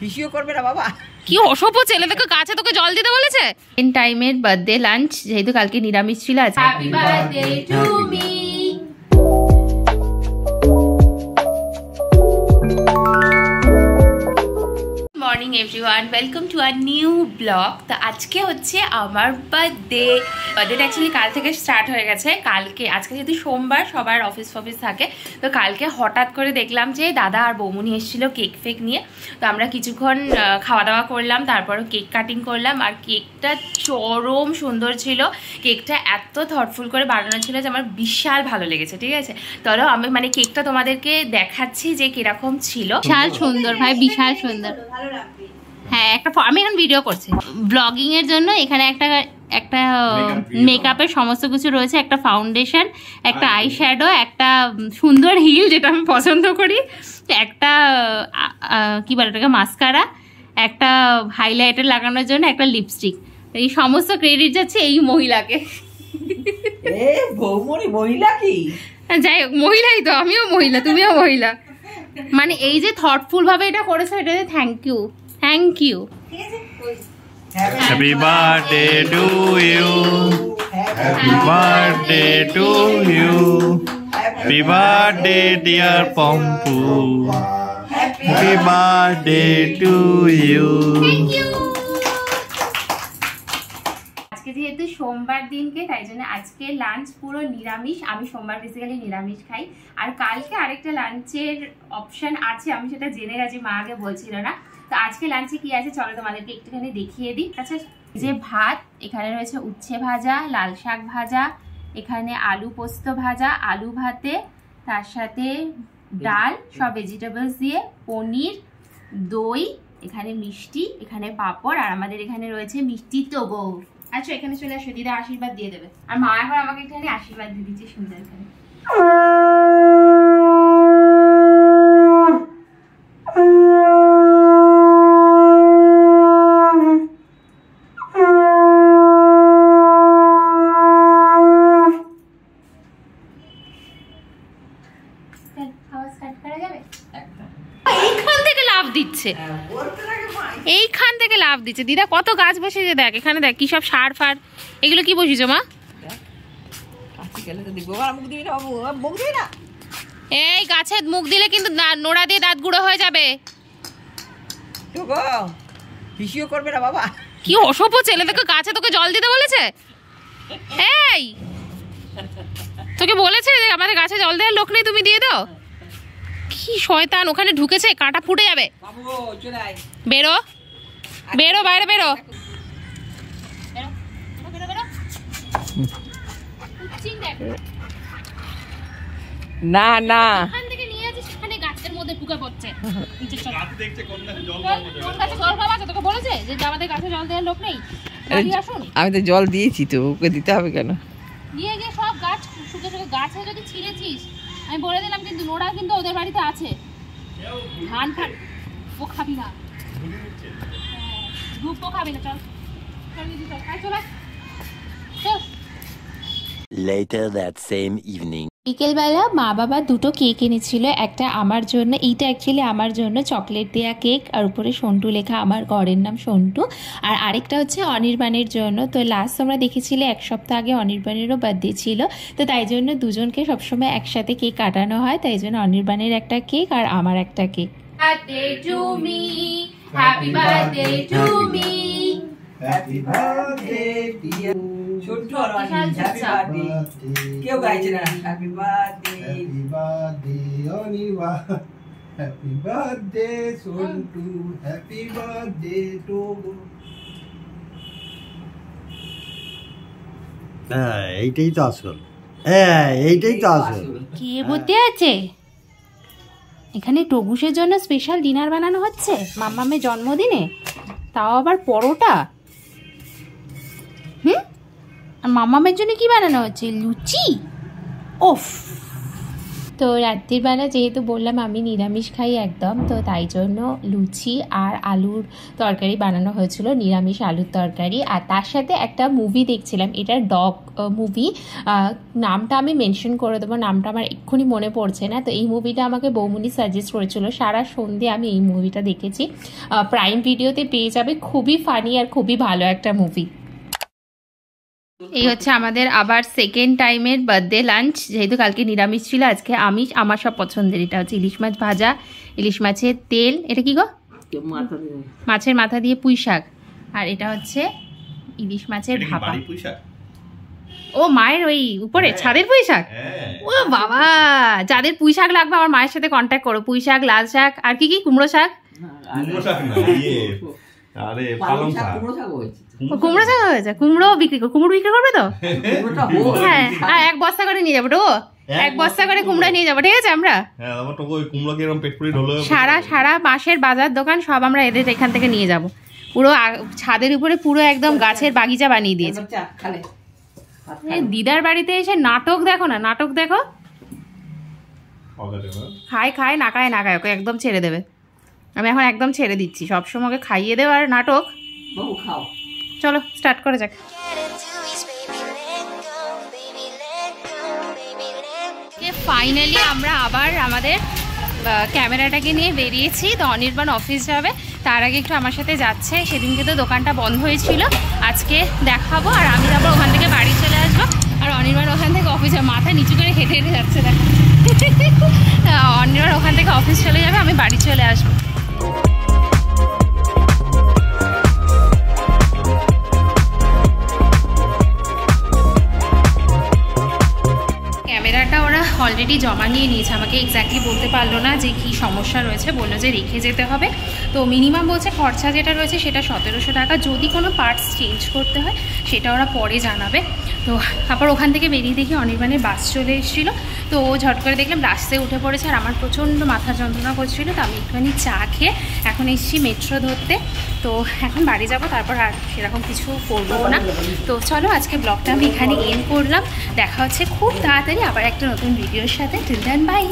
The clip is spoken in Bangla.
হিসিও করবে না বাবা। কি অসভ্য ছেলে, তোকে গাছে তোকে জল দিতে বলেছে। টেন টাইমের বার্থডে লাঞ্চ, যেহেতু কালকে নিরামিষ ছিল। আজকে happy birthday to me. Morning everyone, welcome to a new blog. তো আজকে হচ্ছে আমার বার্থডেটা অ্যাকচুয়ালি কাল থেকে স্টার্ট হয়ে গেছে। আজকে যেহেতু সোমবার, সবার অফিস থাকে, তো কালকে হঠাৎ করে দেখলাম যে দাদা আর বৌমনি এসেছিল কেক ফেক নিয়ে। তো আমরা কিছুক্ষণ খাওয়া দাওয়া করলাম, তারপরও কেক কাটিং করলাম। আর কেকটা চরম সুন্দর ছিল। কেকটা এত থটফুল করে বানানো ছিল যে আমার বিশাল ভালো লেগেছে। ঠিক আছে, তবে আমি কেকটা তোমাদেরকে দেখাচ্ছি যে কিরকম ছিল। বিশাল সুন্দর ভাই, বিশাল সুন্দর। হ্যাঁ, আমি এখন ভিডিও করছি ব্লগিং এর জন্য। এখানে একটা মেকআপের সমস্ত কিছু রয়েছে, একটা ফাউন্ডেশন, একটা আই শ্যাডো, একটা সুন্দর হিল যেটা আমি পছন্দ করি, একটা কি বলে এটাকে মাস্কারা, একটা হাইলাইটার লাগানোর জন্য একটা লিপস্টিক। এই সমস্ত ক্রেডিট যাচ্ছে এই মহিলাকে। মহিলা কি? যাই হোক, মহিলাই তো, আমিও মহিলা, তুমিও মহিলা। এই যে থটফুল ভাবে এটা করেছো, এটাতে thank you. Thank you. Happy birthday to you. Happy birthday to you. Happy birthday dear Pompu. Happy birthday to you. Thank you. আজকে যেহেতু সোমবার দিনকে, তাই জন্য আজকে লাঞ্চ পুরো নিরামিষ। আমি সোমবার বেসিক্যালি নিরামিষ খাই। আর কালকে আরেকটা লাঞ্চের অপশন আছে, আমি সেটা জেনে গেছি, মা আগে বলছিল না। তো আজকে লাঞ্চে কি আছে চলো তোমাদেরকে একটুখানি দেখিয়ে দিই। আচ্ছা, যে ভাত, এখানে রয়েছে উচ্ছে ভাজা, লাল শাক ভাজা, এখানে আলু পোস্ত ভাজা, আলু ভাতে, তার সাথে ডাল, সব ভেজিটেবলস দিয়ে, পনির, দই, এখানে মিষ্টি, এখানে পাঁপড়, আর আমাদের এখানে রয়েছে মিষ্টি তো গো। আচ্ছা, এখানে চলে আসো, দিদা আশীর্বাদ দিয়ে দেবে। আর মা এখন আমাকে এখানে আশীর্বাদ দিয়ে দিচ্ছে সুন্দর করে। এইখান থেকে লাভ দিচ্ছে দিদা। কত গাছ বসেছে দেখ, এখানে দেখ কি সব সার ফার, এগুলো কি বসিয়েছ মা? এই গাছে মুখ দিলে কিন্তু নোড়া দিয়ে দাঁত গুঁড়ো হয়ে যাবে। করবে না বাবা। কি অসভ্য ছেলে, তোকে গাছে তোকে জল দিতে বলেছে। এই তোকে বলেছে যে আমাদের গাছে জল দেওয়ার লোক নেই, তুমি দিয়ে দাও। কি শয়তান, ওখানে ঢুকেছে, কাঁটা ফুটে যাবে। বেরো বেরো, বাইরে বেরো। না না, এখান থেকে নিয়ে যাচ্ছে, সেখানে গাছের মধ্যে ঢুকে পড়ছে। তোকে বলেছে যে আমাদের গাছে জল দেওয়ার লোক নেই। আমি তো জল দিয়েছি, তো ওকে দিতে হবে কেন? দিয়ে গিয়ে সব গাছ শুকে শুকে গাছে যদি ছিঁড়েছিস, আমি বলে দিলাম, কিন্তু নোড়া কিন্তু ওদের বাড়িতে আছে। ধান ফান ও খাবি না, ধূপও খাবি না। চল Later that same evening. বিকেলবেলা মা বাবা দুটো কেক এনেছিল। একটা আমার জন্য, এইটা অ্যাকচুয়ালি আমার জন্য চকলেট দেয়া কেক, আর উপরে সন্টু লেখা, আমার ঘরের নাম সন্টু। আর আরেকটা হচ্ছে অনির্বাণের জন্য। তো লাস্ট তোমরা দেখেছিলে এক সপ্তাহ আগে অনির্বাণেরও বার্থডে ছিল, তো তাই জন্য দুজনকে সবসময় একসাথে কেক কাটানো হয়। তাই জন্য অনির্বাণের একটা কেক আর আমার একটা cake. Birthday to me, happy birthday to me, happy birthday dear ছোট্ট অনির্বাণ। কেউ গাইছে না happy birthday. Happy birthday Anirban, happy birthday Santu, happy birthday to. হ্যাঁ, এইটাই তো আসল। হ্যাঁ, এইটাই তো আসল। কে বলতে আছে? এখানে টগুসের জন্য স্পেশাল ডিনার বানানো হচ্ছে মাম্মামের জন্মদিনে, তাও আবার পরোটা। আর মাম্মামের জন্য কি বানানো হচ্ছে? লুচি। ওফ, তো রাত্রিবেলা যেহেতু বললাম আমি নিরামিষ খাই একদম, তো তাই জন্য লুচি আর আলুর তরকারি বানানো হয়েছিল, নিরামিষ আলুর তরকারি। আর তার সাথে একটা মুভি দেখছিলাম, এটা ডগ মুভি, নামটা আমি মেনশন করে দেবো, নামটা আমার এক্ষুনি মনে পড়ছে না। তো এই মুভিটা আমাকে বৌমনি সাজেস্ট করেছিল, সারা সন্ধে আমি এই মুভিটা দেখেছি, প্রাইম ভিডিওতে পেয়ে যাবে। খুবই ফানি আর খুবই ভালো একটা মুভি। এই হচ্ছে আমাদের আবার সেকেন্ড টাইমের বার্থডে লাঞ্চ, যেহেতু কালকে নিরামিষ ছিল, আজকে আমিষ। আমার সব পছন্দের, এটা হচ্ছে ইলিশ মাছ ভাজা, ইলিশ মাছের তেল, এটা কি গো, মাছের মাথা দিয়ে পুঁই শাক, আর এটা হচ্ছে ইলিশ মাছের ভাপা। ও মায়ের ওই উপরে ছাদের পুঁই শাক, ও বাবা, যাদের পুঁই শাক লাগবে আমার মায়ের সাথে কন্ট্যাক্ট করো। পুঁই শাক, লাল শাক, আর কি কি, কুমড়ো শাক, কুমড়ো শাক হয়েছে, কুমড়ো বিক্রি করবে তো? হ্যাঁ, আর 1 বস্তা করে নিয়ে যাবো, তো 1 বস্তা করে কুমড়া নিয়ে যাবো, ঠিক আছে? আমরা সারা মাসের বাজার দোকান সব আমরা এদের এখান থেকে নিয়ে যাব। পুরো ছাদের উপরে পুরো একদম গাছের বাগিচা বানিয়ে দিয়েছে। দিদার বাড়িতে এসে নাটক দেখো না, নাটক দেখো, খায় না খায় ওকে একদম ছেড়ে দেবে। আমি এখন একদম ছেড়ে দিচ্ছি, সবসময় ওকে খাইয়ে দেবো আর নাটক। চলো স্টার্ট করে যাক। ফাইনালি আমরা আবার আমাদের ক্যামেরাটাকে নিয়ে বেরিয়েছি। তো অনির্বাণ অফিস যাবে, তার আগে একটু আমার সাথে যাচ্ছে। সেদিনকে তো দোকানটা বন্ধ হয়েছিল, আজকে দেখাবো। আর আমি তারপর ওখান থেকে বাড়ি চলে আসবো, আর অনির্বাণ ওখান থেকে অফিসে মাথা নিচু করে হেঁটে হেঁটে যাচ্ছে। দেখো অনির্বাণ ওখান থেকে অফিস চলে যাবে, আমি বাড়ি চলে আসবো। ক্যামেরাটা ওরা অলরেডি জমা নিয়ে নিয়েছে, আমাকে এক্স্যাক্টলি বলতে পারলো না যে কী সমস্যা রয়েছে, বললো যে রেখে যেতে হবে। তো মিনিমাম বলছে খরচা যেটা রয়েছে সেটা 1700 টাকা, যদি কোনো পার্টস চেঞ্জ করতে হয় সেটা ওরা পরে জানাবে। তো আবার ওখান থেকে বেরিয়ে দেখি অনির্বাণের বাস চলে এসেছিলো, তো ও ঝট করে দেখলাম রাস্তায় উঠে পড়েছে। আর আমার প্রচণ্ড মাথা যন্ত্রণা করছিলো, তো আমি একটুখানি চা খেয়ে এখন এসেছি মেট্রো ধরতে। তো এখন বাড়ি যাব, তারপর আর সেরকম কিছু করবো না। তো চলো আজকে ব্লগটা আমি এখানে এন্ড করলাম, দেখা হচ্ছে খুব তাড়াতাড়ি আবার একটা নতুন ভিডিওর সাথে। Till then by.